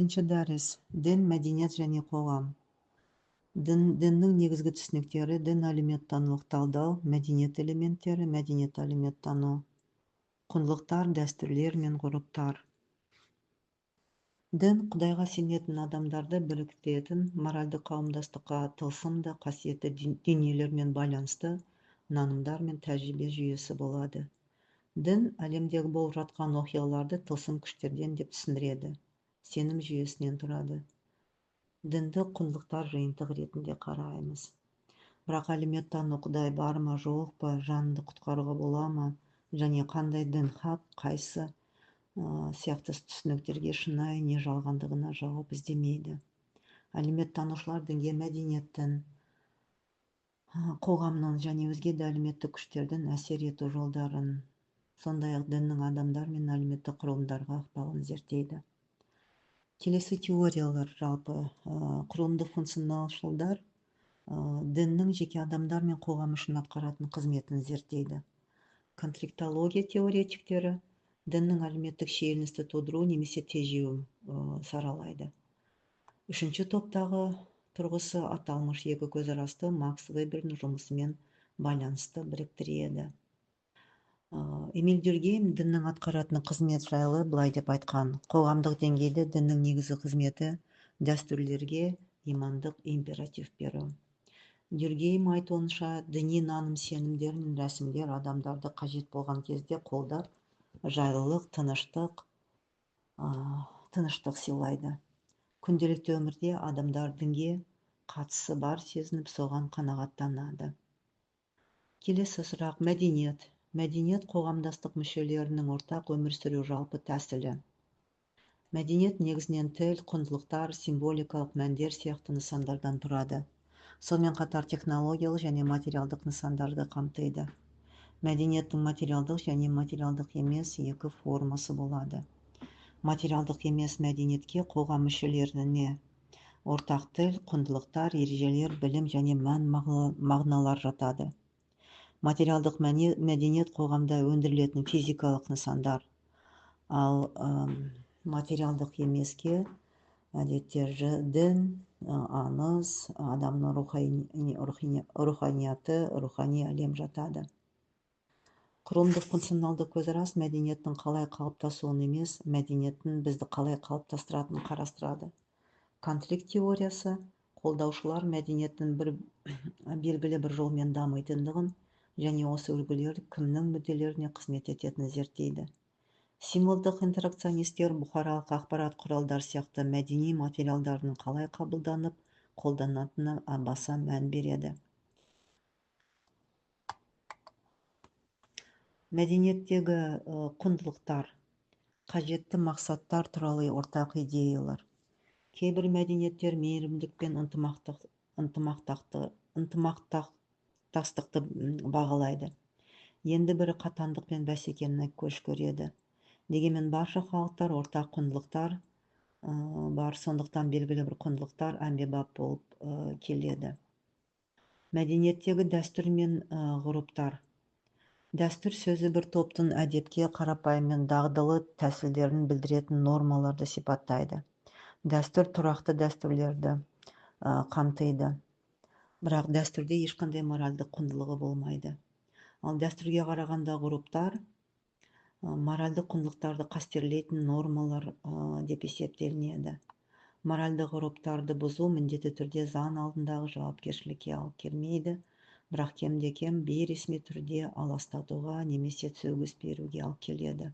Бірінші дәріс дін, мәдениет және қоғам. Діннің негізгі түсініктері: дін әлеуметтанулық талдау, мәдениет элементтері, мәдениет әлеуметтану, құндылықтар, дәстүрлер мен ғұрыптар. Дін Құдайға сенетін адамдарды біріктіретін, моральды қауымдастыққа тылсымды қасиетті дүниелермен байланысты нанымдар мен тәжірибе жүйесі болады. Дін әлемдегі болып жатқан оқиғаларды тылсым күштерден деп түсіндіреді. Сенім жүйесінен тұрады. Дінді құндылықтар жиынтығы ретінде қараймыз. Бірақ әлеуметтану Құдай бар ма, жоқ па, жанды құтқаруға бола ма, және қандай дін хақ, қайсы сияқты түсініктерге шынайы не жалғандығына жауап іздемейді. Әлеуметтанушылар дінге мәдениеттің, қоғамның және өзге де әлеуметтік күштердің әсер ету жолдарын, сондай-ақ діннің адамдар мен әлеуметтік құрылымдарға ықпалын зерттейді. Келесі теориялар жалпы құрылымдық функционалшылдар діннің жеке адамдар мен қоғам үшін атқаратын қызметін зерттейді. Конфликтология теоретиктері діннің әлеуметтік шиеленісті тудыру немесе тежеуін саралайды. Үшінші топтағы тұрғысы аталмыш екі көзарасты Макс Вебердің жұмысымен байланысты біріктіреді. Эмиль Дюркгейм діннің атқаратын қызмет жайлы былай деп айтқан: қоғамдық деңгейде діннің негізгі қызметі дәстүрлерге имандық императив беру. Дюркгейм айтуынша, діни наным сенімдер мен рәсімдер адамдарды қажет болған кезде қолдап, жайлылық, тыныштық сыйлайды. Күнделікті өмірде адамдар дінге қатысы бар сезініп, соған қанағаттанады. Келесі сұрақ: мәдениет. Мәдениет қоғамдастық мүшелерінің ортақ өмір сүру жалпы тәсілі. Мәдениет негізінен тіл, құндылықтар, символикалық мәндер сияқты нысандардан тұрады. Сонымен қатар технологиялық және материалдық нысандарды қамтиды. Мәдениеттің материалдық және материалдық емес екі формасы болады. Материалдық емес мәдениетке қоғам мүшелеріне ортақ тіл, құндылықтар, ережелер, білім және мағыналар жатады. Материалдық мәдениет қоғамда өндірілетін физикалық нысандар, ал материалдық емеске әдетте дін, аңыз, адамның руханияты, рухани әлем жатады. Құрылымдық функционалды көзарас мәдениеттің қалай қалыптасуын емес, мәдениеттің бізді қалай қалыптастыратынын қарастырады. Конфликт теориясы қолдаушылар мәдениеттің белгілі бір жолмен дамитындығын және осы үлгілер кімнің мүдделеріне қызмет ететінін зерттейді. Символдық интеракционистер бұқаралық ақпарат құралдар сияқты мәдени материалдардың қалай қабылданып, қолданатынына баса мән береді. Мәдениеттегі құндылықтар, қажетті мақсаттар туралы ортақ идеялар. Кейбір мәдениеттер мейірімділік пен ынтымақтастықты бағалайды. Енді бірі қатандық пен бәсекені көш көреді. Дегенмен барша халықтар ортақ құндылықтар бар, сондықтан белгілі бір құндылықтар әмбебап болып келеді. Мәдениеттегі дәстүр мен ғұрыптар. Дәстүр сөзі бір топтың әдепке, қарапайым мен дағдылы тәсілдерін білдіретін нормаларды сипаттайды. Дәстүр тұрақты дәстүрлерді қамтиды. Бірақ дәстүрде ешқандай моральдық құндылығы болмайды. Ал дәстүрге қарағанда ғұрыптар моральдық құндылықтарды қастерлейтін нормалар деп есептелінеді. Моральдық ғұрыптарды бұзу міндетті түрде заң алдындағы жауапкершілікке алып келмейді, бірақ кемде-кем бейресми түрде аластатуға немесе сөгіс беруге алып келеді.